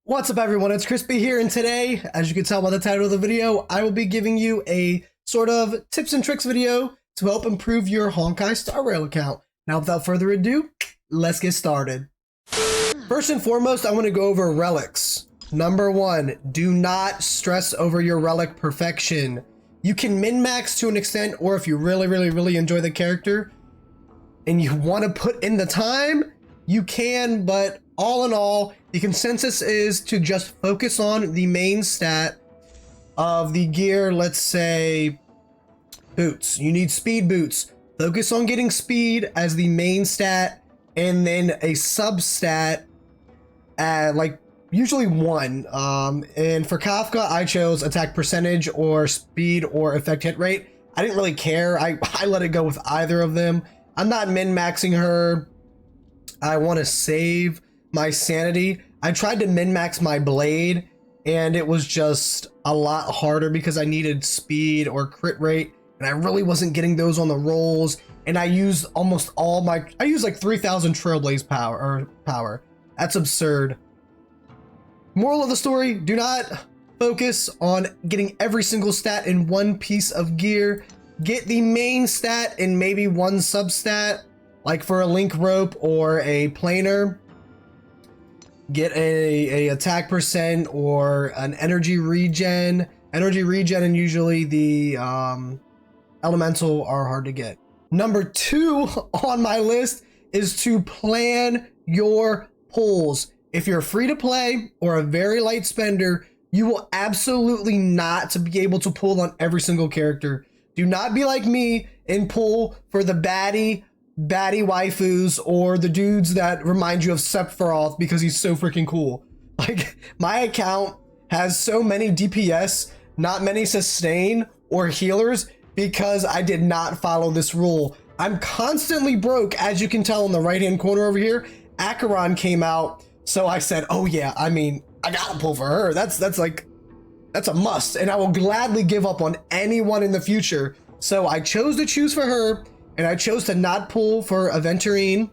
What's up everyone, it's Crispy here, and today, as you can tell by the title of the video, I will be giving you a sort of tips and tricks video to help improve your Honkai Star Rail account. Now without further ado, let's get started. First and foremost, I want to go over relics. Number one, do not stress over your relic perfection. You can min-max to an extent, or if you really enjoy the character and you want to put in the time, you can, but all in all, the consensus is to just focus on the main stat of the gear. Let's say boots. You need speed boots. Focus on getting speed as the main stat, and then a substat at like usually one. And for Kafka, I chose attack percentage or speed or effect hit rate. I didn't really care. I let it go with either of them. I'm not min-maxing her. I want to save my sanity. I tried to min-max my blade and it was just a lot harder because I needed speed or crit rate, and I really wasn't getting those on the rolls, and I used almost all I used like 3,000 Trailblaze power. That's absurd. Moral of the story, do not focus on getting every single stat in one piece of gear. Get the main stat and maybe one substat, like for a link rope or a planar. Get a attack percent or an energy regen. Energy regen and usually the elemental are hard to get. Number two on my list is to plan your pulls. If you're free to play or a very light spender, you will absolutely not be able to pull on every single character. Do not be like me and pull for the baddie waifus or the dudes that remind you of Sephiroth because he's so freaking cool. Like, my account has so many DPS, not many sustain or healers, because I did not follow this rule. I'm constantly broke, as you can tell in the right hand corner over here. Acheron came out, so I said, oh yeah, I mean, I gotta pull for her. That's a must, and I will gladly give up on anyone in the future. So I chose to choose for her, and I chose to not pull for Aventurine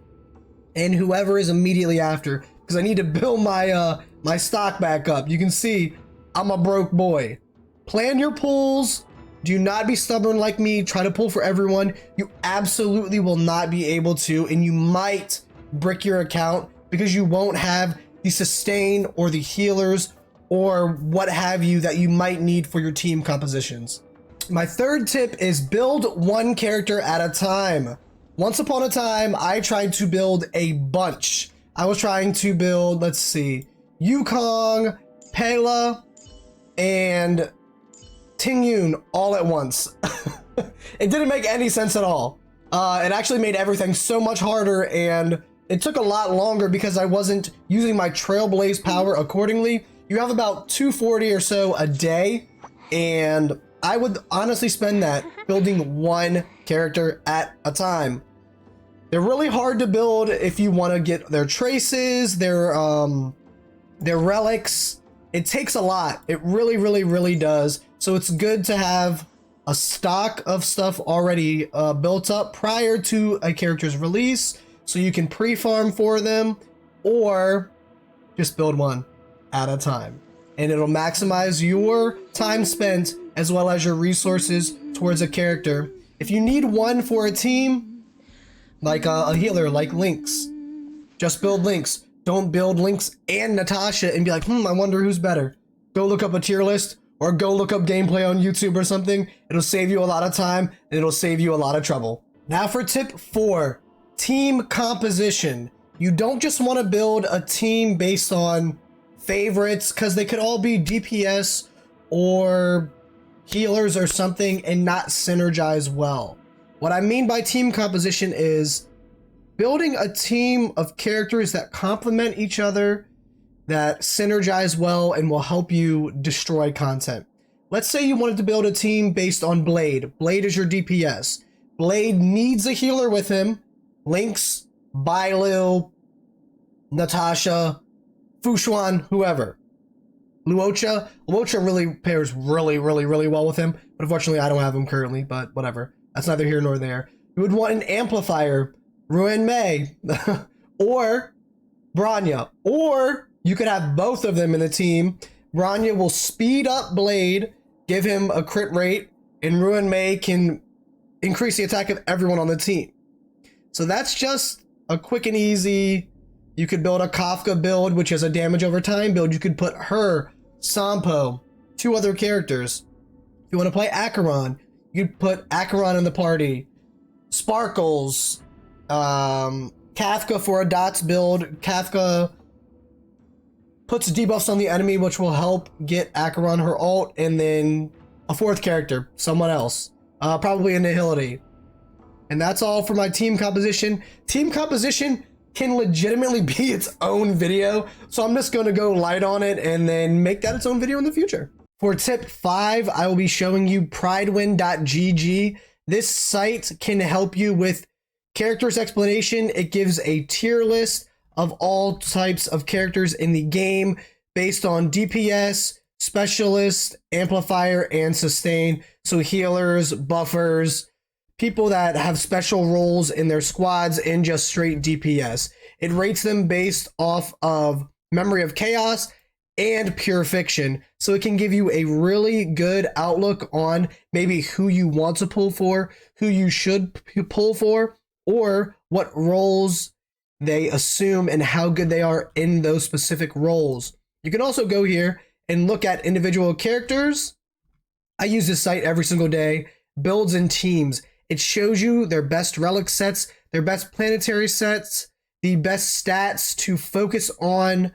and whoever is immediately after, because I need to build my my stock back up. You can see I'm a broke boy. Plan your pulls. Do not be stubborn like me. Try to pull for everyone. You absolutely will not be able to, and you might brick your account because you won't have the sustain or the healers or what have you that you might need for your team compositions. My third tip is build one character at a time. Once upon a time, I tried to build a bunch. I was trying to build, let's see, Yukong, Pela, and Tingyun all at once. It didn't make any sense at all. It actually made everything so much harder, and it took a lot longer because I wasn't using my Trailblaze power accordingly. You have about 240 or so a day, and I would honestly spend that building one character at a time. They're really hard to build if you want to get their traces, their relics. It takes a lot. It really does. So it's good to have a stock of stuff already built up prior to a character's release, so you can pre-farm for them, or just build one at a time, and it'll maximize your time spent as well as your resources towards a character. If you need one for a team, like a healer, like Lynx, just build Lynx. Don't build Lynx and Natasha and be like, I wonder who's better. Go look up a tier list or go look up gameplay on YouTube or something. It'll save you a lot of time and it'll save you a lot of trouble. Now for tip 4, team composition. You don't just want to build a team based on favorites, because they could all be DPS or healers or something and not synergize well. What I mean by team composition is building a team of characters that complement each other, that synergize well and will help you destroy content. Let's say you wanted to build a team based on Blade. Blade is your DPS. Blade needs a healer with him. Lynx, Bailu, Natasha, Fushuan, whoever. Luocha really pairs really well with him, but unfortunately I don't have him currently, but whatever. That's neither here nor there. You would want an amplifier, Ruin Mei, or Branya, or You could have both of them in the team. Bronya will speed up Blade, give him a crit rate, and Ruin Mei can increase the attack of everyone on the team. So that's just a quick and easy. You could build a Kafka build, which has a damage over time build. You could put her, Sampo, 2 other characters. If you want to play Acheron, you could put Acheron in the party. Sparkles, Kafka for a dots build. Kafka puts debuffs on the enemy, which will help get Acheron her ult, and then a 4th character, someone else, probably a Nihility. And that's all for my team composition. Team composition can legitimately be its own video, so I'm just going to go light on it and then make that its own video in the future. For tip 5, I will be showing you PrideWinG. This site can help you with characters explanation. It gives a tier list of all types of characters in the game based on DPS, specialist, amplifier, and sustain. So healers, buffers, people that have special roles in their squads, and just straight DPS. It rates them based off of Memory of Chaos and Pure Fiction. So it can give you a really good outlook on maybe who you want to pull for, who you should pull for, or what roles they assume and how good they are in those specific roles. You can also go here and look at individual characters. I use this site every single day. Builds and teams. It shows you their best relic sets, their best planetary sets, the best stats to focus on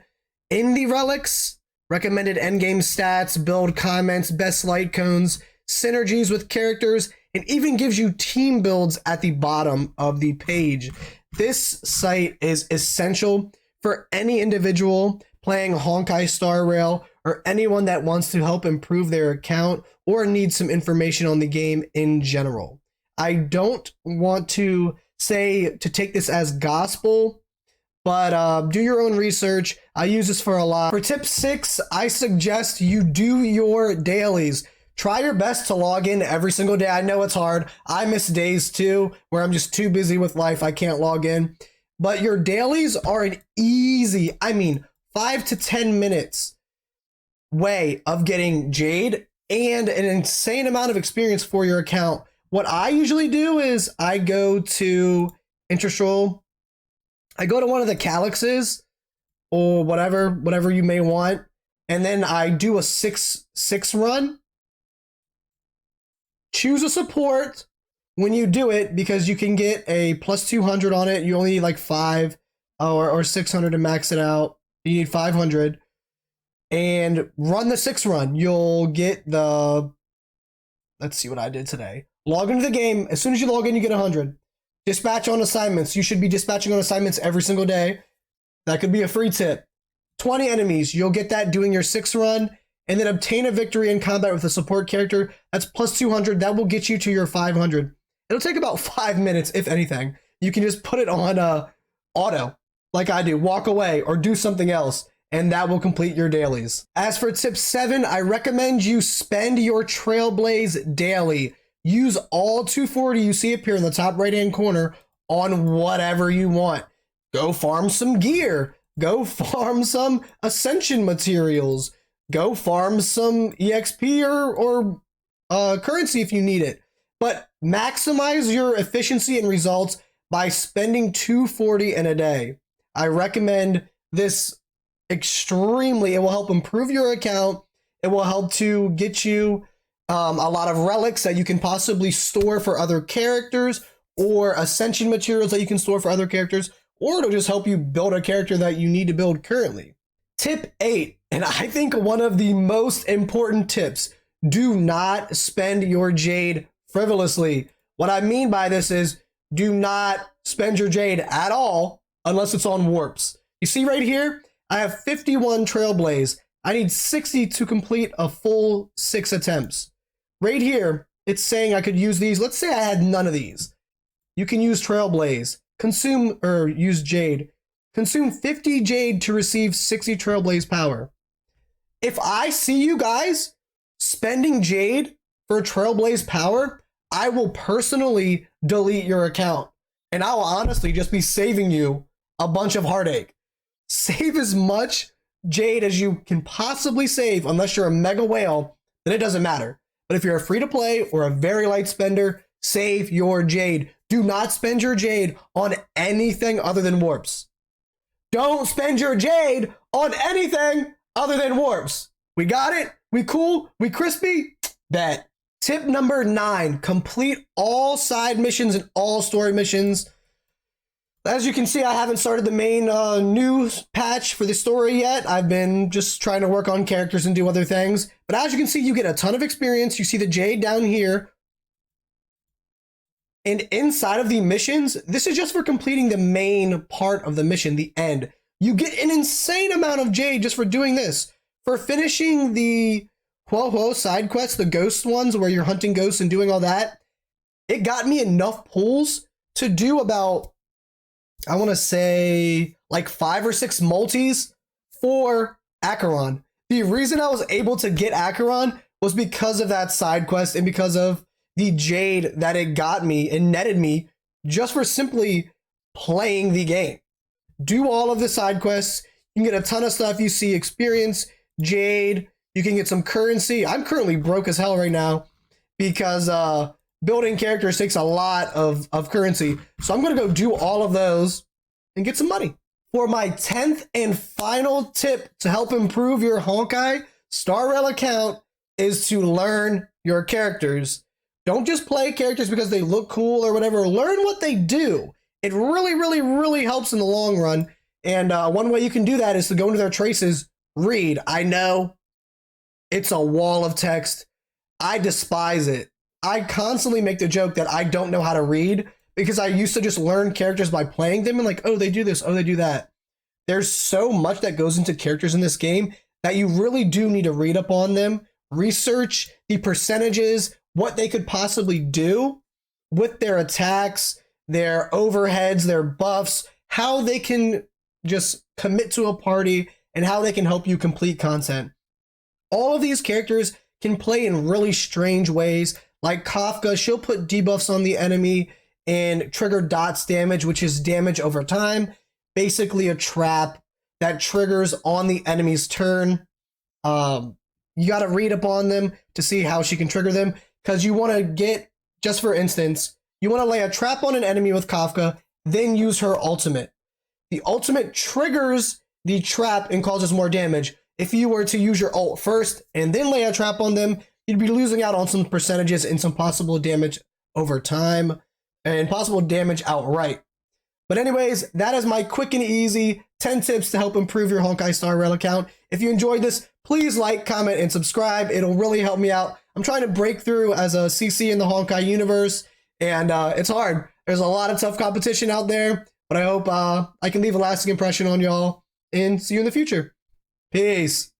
in the relics, recommended endgame stats, build comments, best light cones, synergies with characters, and even gives you team builds at the bottom of the page. This site is essential for any individual playing Honkai Star Rail or anyone that wants to help improve their account or needs some information on the game in general. I don't want to say to take this as gospel, but do your own research. I use this for a lot. For tip 6, I suggest you do your dailies. Try your best to log in every single day. I know it's hard. I miss days too, where I'm just too busy with life. I can't log in. But your dailies are an easy, 5 to 10 minutes way of getting Jade and an insane amount of experience for your account. What I usually do is I go to Interstrol. I go to one of the Calyxes or whatever you may want. And then I do a 6 run. Choose a support when you do it, because you can get a plus 200 on it. You only need like 5 or 600 to max it out. You need 500. And run the 6 run. You'll get the... Let's see what I did today. Log into the game. As soon as you log in, you get 100. Dispatch on assignments. You should be dispatching on assignments every single day. That could be a free tip. 20 enemies. You'll get that doing your 6 run. And then obtain a victory in combat with a support character. That's plus 200. That will get you to your 500. It'll take about 5 minutes, if anything. You can just put it on auto, like I do. Walk away or do something else, and that will complete your dailies. As for tip 7, I recommend you spend your Trailblaze daily. Use all 240 you see appear in the top right-hand corner on whatever you want. Go farm some gear. Go farm some Ascension materials. Go farm some EXP or currency if you need it. But maximize your efficiency and results by spending 240 in a day. I recommend this extremely. It will help improve your account. It will help to get you a lot of relics that you can possibly store for other characters, or Ascension materials that you can store for other characters, or it'll just help you build a character that you need to build currently. Tip 8, and I think one of the most important tips: do not spend your Jade frivolously. What I mean by this is, do not spend your Jade at all unless it's on warps. You see right here, I have 51 Trailblaze. I need 60 to complete a full 6 attempts. Right here, it's saying I could use these. Let's say I had none of these. You can use Trailblaze, use Jade. Consume 50 Jade to receive 60 Trailblaze power. If I see you guys spending Jade for Trailblaze power, I will personally delete your account. And I will honestly just be saving you a bunch of heartache. Save as much Jade as you can possibly save, unless you're a mega whale, then it doesn't matter. But if you're a free to play or a very light spender, save your Jade. Do not spend your Jade on anything other than warps. Don't spend your Jade on anything other than warps. We got it? We cool? We crispy? Bet. Tip number 9, complete all side missions and all story missions. As you can see, I haven't started the main news patch for the story yet. I've been just trying to work on characters and do other things. But as you can see, you get a ton of experience. You see the Jade down here. And inside of the missions, this is just for completing the main part of the mission, the end. You get an insane amount of Jade just for doing this. For finishing the side quests, the ghost ones where you're hunting ghosts and doing all that, it got me enough pulls to do about, I want to say, like 5 or 6 multis for Acheron. The reason I was able to get Acheron was because of that side quest and because of the Jade that it got me and netted me just for simply playing the game. Do all of the side quests. You can get a ton of stuff. You see experience, Jade. You can get some currency. I'm currently broke as hell right now because building characters takes a lot of currency. So I'm going to go do all of those and get some money. For my 10th and final tip to help improve your Honkai Star Rail account is to learn your characters. Don't just play characters because they look cool or whatever. Learn what they do. It really, really, really helps in the long run. And one way you can do that is to go into their traces, read. I know it's a wall of text. I despise it. I constantly make the joke that I don't know how to read because I used to just learn characters by playing them and like, oh, they do this, oh, they do that. There's so much that goes into characters in this game that you really do need to read up on them, research the percentages, what they could possibly do with their attacks, their overheads, their buffs, how they can just commit to a party, and how they can help you complete content. All of these characters can play in really strange ways. Like Kafka, she'll put debuffs on the enemy and trigger dots damage, which is damage over time. Basically a trap that triggers on the enemy's turn. You got to read up on them to see how she can trigger them, because you want to get, just for instance, you want to lay a trap on an enemy with Kafka, then use her ultimate. The ultimate triggers the trap and causes more damage. If you were to use your ult first and then lay a trap on them, you'd be losing out on some percentages and some possible damage over time and possible damage outright. But anyways, that is my quick and easy 10 tips to help improve your Honkai Star Rail account. If you enjoyed this, please like, comment, and subscribe. It'll really help me out. I'm trying to break through as a CC in the Honkai universe, and it's hard. There's a lot of tough competition out there, but I hope I can leave a lasting impression on y'all, and see you in the future. Peace.